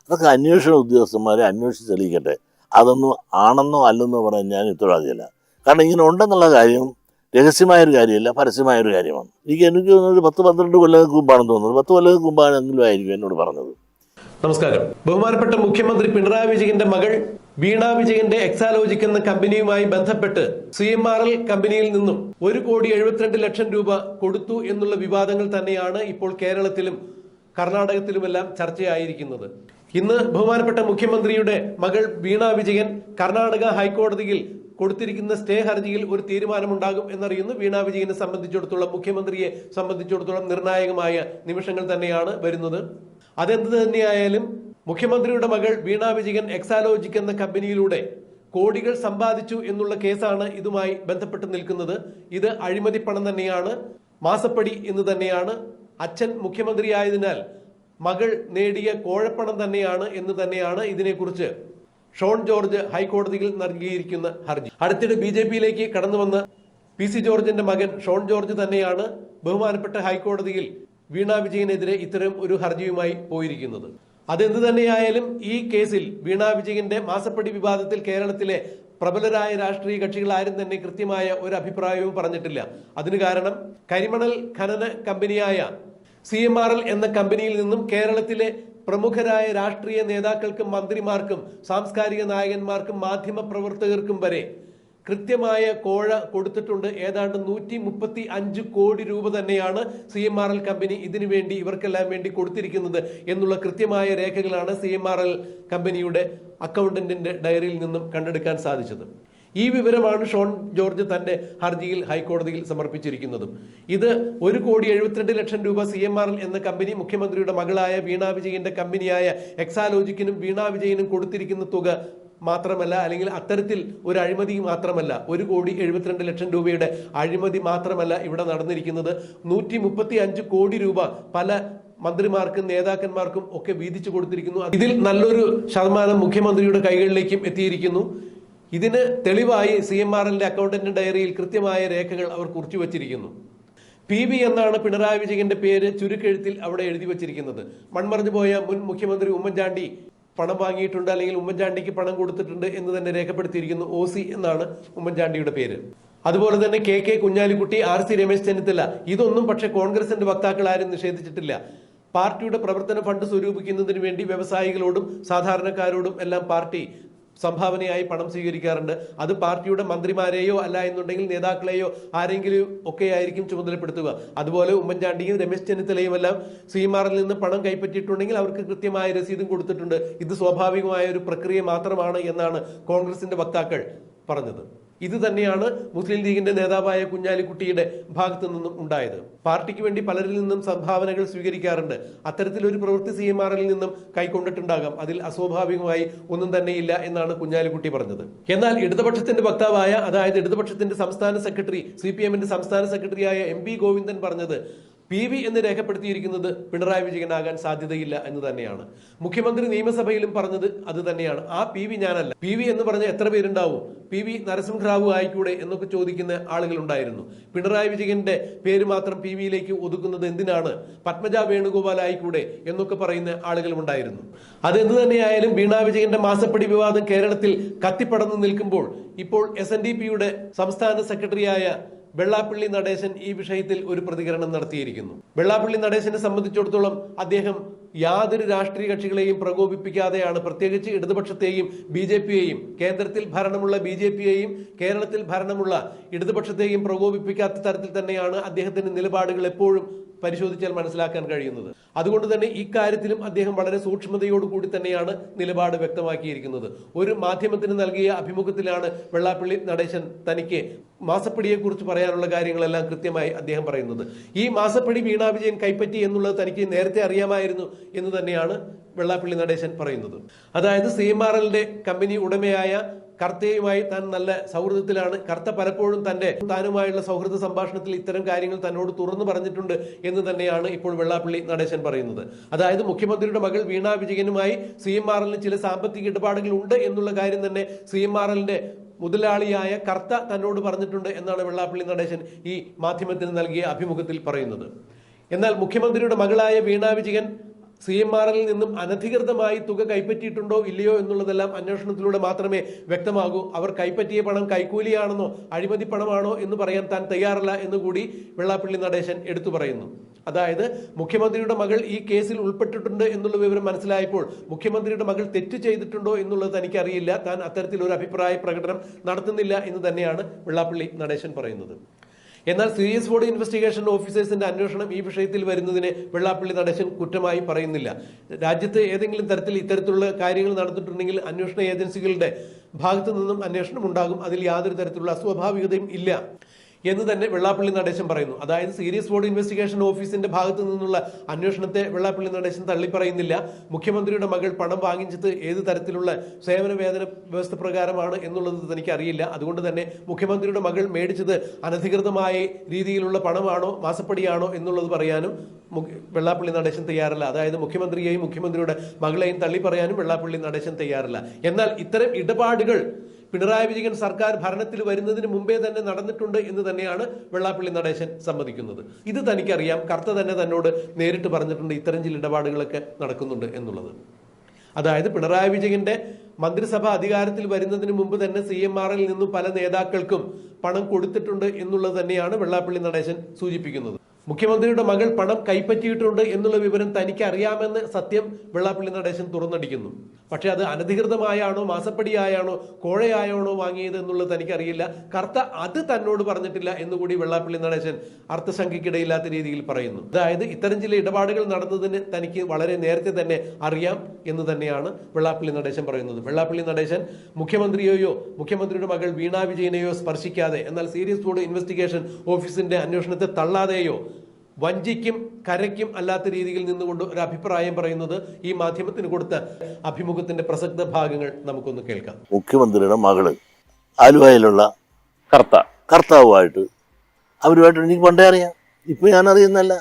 അതൊക്കെ അന്വേഷണ ഉദ്യോഗസ്ഥന്മാരെ അന്വേഷിച്ച് തെളിയിക്കട്ടെ. അതൊന്നും ആണെന്നോ അല്ലെന്നോ പറയാൻ ഞാൻ ഉത്തരവാദിയല്ല. കാരണം ഇങ്ങനെ ഉണ്ടെന്നുള്ള കാര്യം രഹസ്യമായൊരു കാര്യമല്ല, പരസ്യമായൊരു കാര്യമാണ്. എനിക്ക് തോന്നുന്നത് 10-12 കൊല്ലങ്ങൾക്ക് മുമ്പാണെന്ന് തോന്നുന്നത്. 10 കൊല്ലങ്ങൾക്ക് മുമ്പാണെങ്കിലും ആയിരിക്കും എന്നോട് പറഞ്ഞത്. നമസ്കാരം. ബഹുമാനപ്പെട്ട മുഖ്യമന്ത്രി പിണറായി വിജയന്റെ മകൾ വീണ വിജയന്റെ എക്സാലോജിക് എന്ന കമ്പനിയുമായി ബന്ധപ്പെട്ട് CMRL കമ്പനിയിൽ നിന്നും 1,72,00,000 രൂപ കൊടുത്തു എന്നുള്ള വിവാദങ്ങൾ തന്നെയാണ് ഇപ്പോൾ കേരളത്തിലും കർണാടകത്തിലുമെല്ലാം ചർച്ചയായിരിക്കുന്നത്. ഇന്ന് ബഹുമാനപ്പെട്ട മുഖ്യമന്ത്രിയുടെ മകൾ വീണ വിജയൻ കർണാടക ഹൈക്കോടതിയിൽ കൊടുത്തിരിക്കുന്ന സ്റ്റേ ഹർജിയിൽ ഒരു തീരുമാനമുണ്ടാകും എന്നറിയുന്നു. വീണ വിജയനെ സംബന്ധിച്ചിടത്തോളം, മുഖ്യമന്ത്രിയെ സംബന്ധിച്ചിടത്തോളം നിർണായകമായ നിമിഷങ്ങൾ തന്നെയാണ് വരുന്നത്. അതെന്ത് തന്നെയായാലും മുഖ്യമന്ത്രിയുടെ മകൾ വീണ വിജയൻ എക്സാലോജിക് എന്ന കമ്പനിയിലൂടെ കോടികൾ സമ്പാദിച്ചു എന്നുള്ള കേസാണ് ഇതുമായി ബന്ധപ്പെട്ട് നിൽക്കുന്നത്. ഇത് അഴിമതി പണം തന്നെയാണ്, മാസപ്പടി എന്ന് തന്നെയാണ്, അച്ഛൻ മുഖ്യമന്ത്രിയായതിനാൽ മകൾ നേടിയ കോഴപ്പണം തന്നെയാണ് എന്ന് തന്നെയാണ് ഇതിനെക്കുറിച്ച് ഷോൺ ജോർജ് ഹൈക്കോടതിയിൽ നൽകിയിരിക്കുന്ന ഹർജി. അടുത്തിടെ BJP-യിലേക്ക് കടന്നു വന്ന PC ജോർജിന്റെ മകൻ ഷോൺ ജോർജ് തന്നെയാണ് ബഹുമാനപ്പെട്ട ഹൈക്കോടതിയിൽ വീണ വിജയനെതിരെ ഇത്തരം ഒരു ഹർജിയുമായി പോയിരിക്കുന്നത്. അതെന്ത് തന്നെയായാലും ഈ കേസിൽ വീണ വിജയന്റെ മാസപ്പടി വിവാദത്തിൽ കേരളത്തിലെ പ്രബലരായ രാഷ്ട്രീയ കക്ഷികൾ ആരും തന്നെ കൃത്യമായ ഒരു അഭിപ്രായവും പറഞ്ഞിട്ടില്ല. അതിന് കാരണം കരിമണൽ ഖനന കമ്പനിയായ CMRL എന്ന കമ്പനിയിൽ നിന്നും കേരളത്തിലെ പ്രമുഖരായ രാഷ്ട്രീയ നേതാക്കൾക്കും മന്ത്രിമാർക്കും സാംസ്കാരിക നായകന്മാർക്കും മാധ്യമ പ്രവർത്തകർക്കും വരെ കൃത്യമായ കോഴ കൊടുത്തിട്ടുണ്ട്. ഏതാണ്ട് 135 കോടി രൂപ തന്നെയാണ് CMRL കമ്പനി ഇതിനു വേണ്ടി ഇവർക്കെല്ലാം വേണ്ടി കൊടുത്തിരിക്കുന്നത് എന്നുള്ള കൃത്യമായ രേഖകളാണ് CMRL കമ്പനിയുടെ അക്കൗണ്ടന്റിന്റെ ഡയറിയിൽ നിന്നും കണ്ടെടുക്കാൻ സാധിച്ചത്. ഈ വിവരമാണ് ഷോൺ ജോർജ് തന്റെ ഹർജിയിൽ ഹൈക്കോടതിയിൽ സമർപ്പിച്ചിരിക്കുന്നതും. ഇത് 1,72,00,000 രൂപ CMRL എന്ന കമ്പനി മുഖ്യമന്ത്രിയുടെ മകളായ വീണ വിജയന്റെ കമ്പനിയായ എക്സാലോജിക്കിനും വീണ വിജയനും കൊടുത്തിരിക്കുന്ന തുക മാത്രമല്ല, അല്ലെങ്കിൽ അത്തരത്തിൽ ഒരു അഴിമതി മാത്രമല്ല, 1,72,00,000 രൂപയുടെ അഴിമതി മാത്രമല്ല ഇവിടെ നടന്നിരിക്കുന്നത്. 135 കോടി രൂപ പല മന്ത്രിമാർക്കും നേതാക്കന്മാർക്കും ഒക്കെ വീതിച്ചു കൊടുത്തിരിക്കുന്നു. ഇതിൽ നല്ലൊരു ശതമാനം മുഖ്യമന്ത്രിയുടെ കൈകളിലേക്കും എത്തിയിരിക്കുന്നു. ഇതിന് തെളിവായി CMRLന്റെ അക്കൗണ്ടന്റ് ഡയറിയിൽ കൃത്യമായ രേഖകൾ അവർ കുറിച്ചു വച്ചിരിക്കുന്നു. PV എന്നാണ് പിണറായി വിജയന്റെ പേര് ചുരുക്കെഴുത്തിൽ അവിടെ എഴുതി വച്ചിരിക്കുന്നത്. മൺമറഞ്ഞു പോയ മുൻ മുഖ്യമന്ത്രി ഉമ്മൻചാണ്ടി പണം വാങ്ങിയിട്ടുണ്ട്, അല്ലെങ്കിൽ ഉമ്മൻചാണ്ടിക്ക് പണം കൊടുത്തിട്ടുണ്ട് എന്ന് തന്നെ രേഖപ്പെടുത്തിയിരിക്കുന്നു. OC എന്നാണ് ഉമ്മൻചാണ്ടിയുടെ പേര്. അതുപോലെ തന്നെ KK കുഞ്ഞാലിക്കുട്ടി, RC രമേശ് ചെന്നിത്തല, ഇതൊന്നും പക്ഷെ കോൺഗ്രസിന്റെ വക്താക്കൾ ആരും നിഷേധിച്ചിട്ടില്ല. പാർട്ടിയുടെ പ്രവർത്തന ഫണ്ട് സ്വരൂപിക്കുന്നതിന് വേണ്ടി വ്യവസായികളോടും സാധാരണക്കാരോടും എല്ലാം പാർട്ടി സംഭാവനയായി പണം സ്വീകരിക്കാറുണ്ട്. അത് പാർട്ടിയുടെ മന്ത്രിമാരെയോ അല്ല എന്നുണ്ടെങ്കിൽ നേതാക്കളെയോ ആരെങ്കിലും ഒക്കെ ആയിരിക്കും ചുമതലപ്പെടുത്തുക. അതുപോലെ ഉമ്മൻചാണ്ടിയും രമേശ് ചെന്നിത്തലയും എല്ലാം CMRL നിന്ന് പണം കൈപ്പറ്റിയിട്ടുണ്ടെങ്കിൽ അവർക്ക് കൃത്യമായ രസീതും കൊടുത്തിട്ടുണ്ട്. ഇത് സ്വാഭാവികമായ ഒരു പ്രക്രിയ മാത്രമാണ് എന്നാണ് കോൺഗ്രസിന്റെ വക്താക്കൾ പറഞ്ഞത്. ഇത് തന്നെയാണ് മുസ്ലിം ലീഗിന്റെ നേതാവായ കുഞ്ഞാലിക്കുട്ടിയുടെ ഭാഗത്തു നിന്നും ഉണ്ടായത്. പാർട്ടിക്ക് വേണ്ടി പലരിൽ നിന്നും സംഭാവനകൾ സ്വീകരിക്കാറുണ്ട്. അത്തരത്തിലൊരു പ്രവൃത്തി CMRL നിന്നും കൈക്കൊണ്ടിട്ടുണ്ടാകാം. അതിൽ അസ്വാഭാവികമായി ഒന്നും തന്നെയില്ല എന്നാണ് കുഞ്ഞാലിക്കുട്ടി പറഞ്ഞത്. എന്നാൽ ഇടതുപക്ഷത്തിന്റെ വക്താവായ, അതായത് ഇടതുപക്ഷത്തിന്റെ സംസ്ഥാന സെക്രട്ടറി, CPM-ന്റെ സംസ്ഥാന സെക്രട്ടറിയായ MP ഗോവിന്ദൻ പറഞ്ഞത് PV എന്ന് രേഖപ്പെടുത്തിയിരിക്കുന്നത് പിണറായി വിജയനാകാൻ സാധ്യതയില്ല എന്ന് തന്നെയാണ്. മുഖ്യമന്ത്രി നിയമസഭയിലും പറഞ്ഞത് അത് തന്നെയാണ്. ആ PV ഞാനല്ല. PV എന്ന് പറഞ്ഞ എത്ര പേരുണ്ടാവും? PV നരസിംഹറാവു ആയിക്കൂടെ എന്നൊക്കെ ചോദിക്കുന്ന ആളുകൾ ഉണ്ടായിരുന്നു. പിണറായി വിജയന്റെ പേര് മാത്രം PV-യിലേക്ക് ഒതുക്കുന്നത് എന്തിനാണ്? പത്മജ വേണുഗോപാൽ ആയിക്കൂടെ എന്നൊക്കെ പറയുന്ന ആളുകളും ഉണ്ടായിരുന്നു. അതെന്ത് തന്നെയായാലും വീണ വിജയന്റെ മാസപ്പടി വിവാദം കേരളത്തിൽ കത്തിപ്പടർന്നു നിൽക്കുമ്പോൾ ഇപ്പോൾ SNDP-യുടെ സംസ്ഥാന സെക്രട്ടറിയായ വെള്ളാപ്പള്ളി നടേശൻ ഈ വിഷയത്തിൽ ഒരു പ്രതികരണം നടത്തിയിരിക്കുന്നു. വെള്ളാപ്പള്ളി നടേശനെ സംബന്ധിച്ചിടത്തോളം അദ്ദേഹം യാതൊരു രാഷ്ട്രീയ കക്ഷികളെയും പ്രകോപിപ്പിക്കാതെയാണ്, പ്രത്യേകിച്ച് ഇടതുപക്ഷത്തെയും BJP-യെയും, കേന്ദ്രത്തിൽ ഭരണമുള്ള BJP-യെയും കേരളത്തിൽ ഭരണമുള്ള ഇടതുപക്ഷത്തെയും പ്രകോപിപ്പിക്കാത്ത തരത്തിൽ തന്നെയാണ് അദ്ദേഹത്തിന്റെ നിലപാടുകൾ എപ്പോഴും പരിശോധിച്ചാൽ മനസ്സിലാക്കാൻ കഴിയുന്നത്. അതുകൊണ്ട് തന്നെ ഇക്കാര്യത്തിലും അദ്ദേഹം വളരെ സൂക്ഷ്മതയോടുകൂടി തന്നെയാണ് നിലപാട് വ്യക്തമാക്കിയിരിക്കുന്നത്. ഒരു മാധ്യമത്തിന് നൽകിയ അഭിമുഖത്തിലാണ് വെള്ളാപ്പള്ളി നടേശൻ തനിക്ക് മാസപ്പടിയെക്കുറിച്ച് പറയാനുള്ള കാര്യങ്ങളെല്ലാം കൃത്യമായി അദ്ദേഹം പറയുന്നത്. ഈ മാസപ്പടി വീണ വിജയൻ കൈപ്പറ്റി എന്നുള്ളത് തനിക്ക് നേരത്തെ അറിയാമായിരുന്നു എന്ന് തന്നെയാണ് വെള്ളാപ്പള്ളി നടേശൻ പറയുന്നത്. അതായത് CMRLന്റെ കമ്പനി ഉടമയായ കർത്തയുമായി താൻ നല്ല സൗഹൃദത്തിലാണ്. കർത്ത പലപ്പോഴും താനുമായുള്ള സൗഹൃദ സംഭാഷണത്തിൽ ഇത്തരം കാര്യങ്ങൾ തന്നോട് തുറന്നു പറഞ്ഞിട്ടുണ്ട് എന്ന് തന്നെയാണ് ഇപ്പോൾ വെള്ളാപ്പള്ളി നടേശൻ പറയുന്നത്. അതായത് മുഖ്യമന്ത്രിയുടെ മകൾ വീണ വിജയനുമായി CMRLന് ചില സാമ്പത്തിക ഇടപാടുകൾ ഉണ്ട് എന്നുള്ള കാര്യം തന്നെ CMRLന്റെ മുതലാളിയായ കർത്ത തന്നോട് പറഞ്ഞിട്ടുണ്ട് എന്നാണ് വെള്ളാപ്പള്ളി നടേശൻ ഈ മാധ്യമത്തിന് നൽകിയ അഭിമുഖത്തിൽ പറയുന്നത്. എന്നാൽ മുഖ്യമന്ത്രിയുടെ മകളായ വീണ വിജയൻ CMRL നിന്നും അനധികൃതമായി തുക കൈപ്പറ്റിയിട്ടുണ്ടോ ഇല്ലയോ എന്നുള്ളതെല്ലാം അന്വേഷണത്തിലൂടെ മാത്രമേ വ്യക്തമാകൂ. അവർ കൈപ്പറ്റിയ പണം കൈക്കൂലിയാണെന്നോ അഴിമതി പണമാണോ എന്ന് പറയാൻ താൻ തയ്യാറല്ല എന്നുകൂടി വെള്ളാപ്പള്ളി നടേശൻ എടുത്തു പറയുന്നു. അതായത് മുഖ്യമന്ത്രിയുടെ മകൾ ഈ കേസിൽ ഉൾപ്പെട്ടിട്ടുണ്ട് എന്നുള്ള വിവരം മനസ്സിലായപ്പോൾ മുഖ്യമന്ത്രിയുടെ മകൾ തെറ്റ് ചെയ്തിട്ടുണ്ടോ എന്നുള്ളത് തനിക്കറിയില്ല, താൻ അത്തരത്തിലൊരു അഭിപ്രായ പ്രകടനം നടത്തുന്നില്ല എന്ന് തന്നെയാണ് വെള്ളാപ്പള്ളി നടേശൻ പറയുന്നത്. എന്നാൽ സീരിയസ് ബോഡി ഇൻവെസ്റ്റിഗേഷൻ ഓഫീസേഴ്സിന്റെ അന്വേഷണം ഈ വിഷയത്തിൽ വരുന്നതിനെ വെള്ളാപ്പള്ളി നടേശൻ കുറ്റമായി പറയുന്നില്ല. രാജ്യത്ത് ഏതെങ്കിലും തരത്തിൽ ഇത്തരത്തിലുള്ള കാര്യങ്ങൾ നടന്നിട്ടുണ്ടെങ്കിൽ അന്വേഷണ ഏജൻസികളുടെ ഭാഗത്തു നിന്നും അന്വേഷണം ഉണ്ടാകും, അതിൽ യാതൊരു തരത്തിലുള്ള അസ്വാഭാവികതയും ഇല്ല എന്ന് തന്നെ വെള്ളാപ്പള്ളി നടേശൻ പറയുന്നു. അതായത് സീരിയസ് ബോഡി ഇൻവെസ്റ്റിഗേഷൻ ഓഫീസിന്റെ ഭാഗത്തു നിന്നുള്ള അന്വേഷണത്തെ വെള്ളാപ്പള്ളി നടേശൻ തള്ളിപ്പറയുന്നില്ല. മുഖ്യമന്ത്രിയുടെ മകൾ പണം വാങ്ങിച്ചത് ഏത് തരത്തിലുള്ള സേവന വേതന വ്യവസ്ഥ പ്രകാരമാണ് എന്നുള്ളത് തനിക്ക് അറിയില്ല. അതുകൊണ്ട് തന്നെ മുഖ്യമന്ത്രിയുടെ മകൾ മേടിച്ചത് അനധികൃതമായ രീതിയിലുള്ള പണമാണോ മാസപ്പടിയാണോ എന്നുള്ളത് പറയാനും വെള്ളാപ്പള്ളി നടേശൻ തയ്യാറല്ല. അതായത് മുഖ്യമന്ത്രിയെയും മുഖ്യമന്ത്രിയുടെ മകളെയും തള്ളി പറയാനും വെള്ളാപ്പള്ളി നടേശൻ തയ്യാറല്ല. എന്നാൽ ഇത്തരം ഇടപാടുകൾ പിണറായി വിജയൻ സർക്കാർ ഭരണത്തിൽ വരുന്നതിന് മുമ്പേ തന്നെ നടന്നിട്ടുണ്ട് എന്ന് തന്നെയാണ് വെള്ളാപ്പള്ളി നടേശൻ സമ്മതിക്കുന്നത്. ഇത് തനിക്കറിയാം, കർത്ത തന്നെ തന്നോട് നേരിട്ട് പറഞ്ഞിട്ടുണ്ട് ഇത്തരം ചില ഇടപാടുകളൊക്കെ നടക്കുന്നുണ്ട് എന്നുള്ളത്. അതായത് പിണറായി വിജയന്റെ മന്ത്രിസഭ അധികാരത്തിൽ വരുന്നതിന് മുമ്പ് തന്നെ CMRL നിന്നും പല നേതാക്കൾക്കും പണം കൊടുത്തിട്ടുണ്ട് എന്നുള്ളത് തന്നെയാണ് വെള്ളാപ്പള്ളി നടേശൻ സൂചിപ്പിക്കുന്നത്. മുഖ്യമന്ത്രിയുടെ മകൾ പണം കൈപ്പറ്റിയിട്ടുണ്ട് എന്നുള്ള വിവരം തനിക്ക് അറിയാമെന്ന് സത്യം വെള്ളാപ്പള്ളി നടേശൻ തുറന്നടിക്കുന്നു. പക്ഷെ അത് അനധികൃതമായാണോ മാസപ്പടിയായാണോ കോഴയായാണോ വാങ്ങിയത് എന്നുള്ളത് തനിക്കറിയില്ല, കർത്ത അത് തന്നോട് പറഞ്ഞിട്ടില്ല എന്നുകൂടി വെള്ളാപ്പള്ളി നടേശൻ അർത്ഥശങ്കയ്ക്കിടയില്ലാത്ത രീതിയിൽ പറയുന്നു. അതായത് ഇത്തരം ചില ഇടപാടുകൾ നടന്നതിന് തനിക്ക് വളരെ നേരത്തെ തന്നെ അറിയാം എന്ന് തന്നെയാണ് വെള്ളാപ്പള്ളി നടേശൻ പറയുന്നത്. വെള്ളാപ്പള്ളി നടേശൻ മുഖ്യമന്ത്രിയെയോ മുഖ്യമന്ത്രിയുടെ മകൾ വീണ വിജയനെയോ സ്പർശിക്കാതെ, എന്നാൽ സീരിയസ് ബോർഡ് ഇൻവെസ്റ്റിഗേഷൻ ഓഫീസിന്റെ അന്വേഷണത്തെ തള്ളാതെയോ വഞ്ചിക്കും കരയ്ക്കും അല്ലാത്ത രീതിയിൽ നിന്നുകൊണ്ട് ഒരു അഭിപ്രായം പറയുന്നത് ഈ മാധ്യമത്തിന് കൊടുത്ത അഭിമുഖത്തിന്റെ ഭാഗങ്ങൾ നമുക്കൊന്ന് കേൾക്കാം. മുഖ്യമന്ത്രിയുടെ മകള് ആലുവയിലുള്ള കർത്താവുമായിട്ട് അവരുമായിട്ട് എനിക്ക് പണ്ടേ അറിയാം. ഇപ്പൊ ഞാൻ അറിയുന്നല്ല,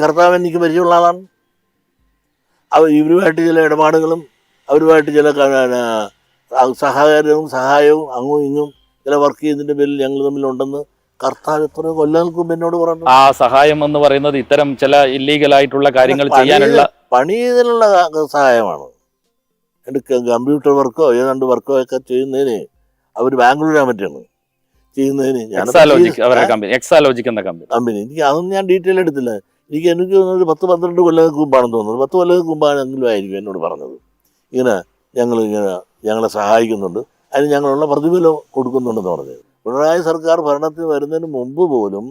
കർത്താവ് എനിക്ക് പരിചയമുള്ള ആളാണ്. ഇവരുമായിട്ട് ചില ഇടപാടുകളും അവരുമായിട്ട് ചില സഹായവും അങ്ങും ഇങ്ങും ചില വർക്ക് ചെയ്യുന്നതിന്റെ പേരിൽ ഞങ്ങൾ തമ്മിലുണ്ടെന്ന് കർത്താവ് എത്ര കൊല്ലങ്ങൾക്ക് മുമ്പ് എന്നോട് പറഞ്ഞു. ആ സഹായം എന്ന് പറയുന്നത് ഇത്തരം ചില ഇല്ലീഗൽ ആയിട്ടുള്ള കാര്യങ്ങൾ ചെയ്യാനുള്ള പണി ചെയ്തതിനുള്ള സഹായമാണ്. എൻ്റെ കമ്പ്യൂട്ടർ വർക്കോ ഏതാണ്ട് വർക്കോ ഒക്കെ ചെയ്യുന്നതിന് അവർ ബാംഗ്ലൂരാൻ പറ്റാണ് ചെയ്യുന്നതിന് എക്സാലോജിക് എന്ന കമ്പനി. എനിക്ക് അതൊന്നും ഞാൻ ഡീറ്റെയിൽ എടുത്തില്ല. എനിക്ക് തോന്നുന്നത് 10-12 കൊല്ലങ്ങൾക്ക് മുമ്പാണെന്ന് തോന്നുന്നത്. 10 കൊല്ലങ്ങൾക്ക് മുമ്പാണെങ്കിലും ആയിരിക്കും എന്നോട് പറഞ്ഞത്. ഞങ്ങളെ സഹായിക്കുന്നുണ്ട്, അതിന് ഞങ്ങളുള്ള പ്രതിഫലം കൊടുക്കുന്നുണ്ടെന്ന് പറഞ്ഞത്. പിണറായി സർക്കാർ ഭരണത്തിൽ വരുന്നതിന് മുമ്പ് പോലും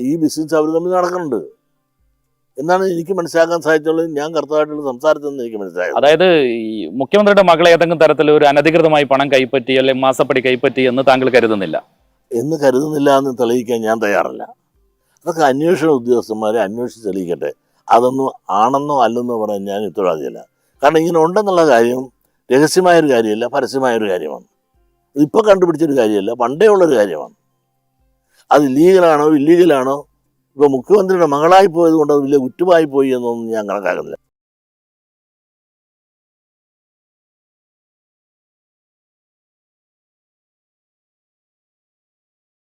ഈ ബിസിനസ് അവർ തമ്മിൽ നടക്കുന്നുണ്ട് എന്നാണ് എനിക്ക് മനസ്സിലാക്കാൻ സാധിച്ചുള്ളത്. ഞാൻ കർത്താവായിട്ടുള്ള സംസാരത്തിൽ എനിക്ക് മനസ്സിലായത്. അതായത് ഈ മുഖ്യമന്ത്രിയുടെ മകളെ ഏതെങ്കിലും തരത്തിൽ ഒരു അനധികൃതമായി പണം കൈപ്പറ്റി അല്ലെങ്കിൽ മാസപ്പടി കൈപ്പറ്റി എന്ന് താങ്കൾ കരുതുന്നില്ല എന്ന് തെളിയിക്കാൻ ഞാൻ തയ്യാറല്ല. അതൊക്കെ അന്വേഷണ ഉദ്യോഗസ്ഥന്മാരെ അന്വേഷിച്ച് തെളിയിക്കട്ടെ. അതൊന്നും ആണെന്നോ അല്ലെന്നോ പറയാൻ ഞാൻ ഉത്തരവാദിയല്ല. കാരണം ഇങ്ങനെ ഉണ്ടെന്നുള്ള കാര്യം രഹസ്യമായൊരു കാര്യമല്ല, പരസ്യമായൊരു കാര്യമാണ്. ഇതിപ്പോൾ കണ്ടുപിടിച്ചൊരു കാര്യമല്ല, പണ്ടേ ഉള്ളൊരു കാര്യമാണ്. അത് ലീഗലാണോ ഇല്ലീഗലാണോ, ഇപ്പോൾ മുഖ്യമന്ത്രിയുടെ മകളായി പോയത് കൊണ്ട് അത് വലിയ കുറ്റമായി പോയി എന്നൊന്നും ഞാൻ കണക്കാക്കുന്നില്ല.